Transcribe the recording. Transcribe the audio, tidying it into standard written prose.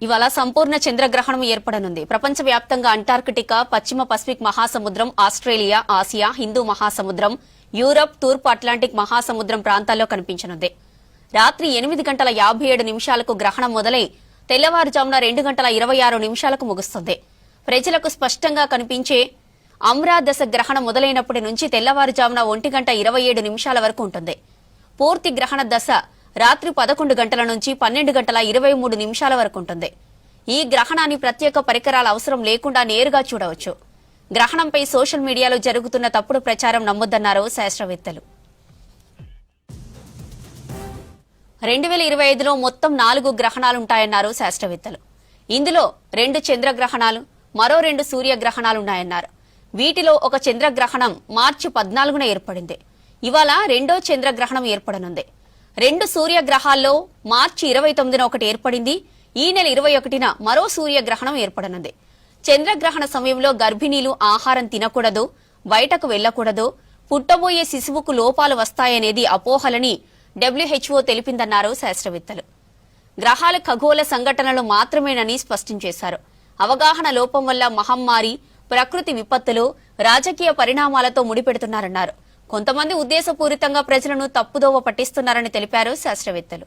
ఇవాళ సంపూర్ణ చంద్రగ్రహణం ఏర్పడనుంది. ప్రపంచవ్యాప్తంగా అంటార్కిటికా, పశ్చిమ పసిఫిక్ మహాసముద్రం, ఆస్ట్రేలియా, ఆసియా, హిందూ మహాసముద్రం, యూరప్, తూర్పు అట్లాంటిక్ మహాసముద్రం ప్రాంతాల్లో కనిపించనుంది. రాత్రి 8:57 గ్రహణం మొదలై తెల్లవారుజామున 2:26 ముగుస్తుంది. ప్రజలకు స్పష్టంగా కనిపించే అమ్రా దశ గ్రహణం మొదలైనప్పటి నుంచి తెల్లవారుజామున 1:27 వరకు ఉంటుంది. పూర్తి గ్రహణ దశ రాత్రి 11 గంటల నుంచి 12:23 వరకు ఉంటుంది. ఈ గ్రహణాన్ని ప్రత్యేక పరికరాల అవసరం లేకుండా నేరుగా చూడవచ్చు. గ్రహణంపై సోషల్ మీడియాలో జరుగుతున్న తప్పుడు ప్రచారం నమ్మొద్దన్నారు శాస్త్రవేత్తలు. 2025లో మొత్తం 4 గ్రహణాలుంటాయన్నారు శాస్త్రవేత్తలు. ఇందులో 2 చంద్రగ్రహణాలు, మరో 2 సూర్యగ్రహణాలున్నాయన్నారు. వీటిలో ఒక చంద్రగ్రహణం మార్చి 14న ఏర్పడింది. ఇవాళ రెండో చంద్రగ్రహణం ఏర్పడనుంది. 2 సూర్యగ్రహాల్లో మార్చి 29న ఒకటి ఏర్పడింది. ఈ నెల 21న మరో సూర్యగ్రహణం ఏర్పడనుంది. చంద్రగ్రహణ సమయంలో గర్భిణీలు ఆహారం తినకూడదు, బయటకు వెళ్లకూడదు, పుట్టబోయే శిశువుకు లోపాలు వస్తాయనేది అపోహలని WHO తెలిపిందన్నారు శాస్త్రవేత్తలు. గ్రహాల ఖగోళ సంఘటనలు మాత్రమేనని స్పష్టం చేశారు. అవగాహన లోపం వల్ల మహమ్మారి, ప్రకృతి విపత్తులు, రాజకీయ పరిణామాలతో ముడిపెడుతున్నారన్నారు. కొంతమంది ఉద్దేశపూరితంగా ప్రజలను తప్పుదోవ పట్టిస్తున్నారని తెలిపారు శాస్త్రవేత్తలు.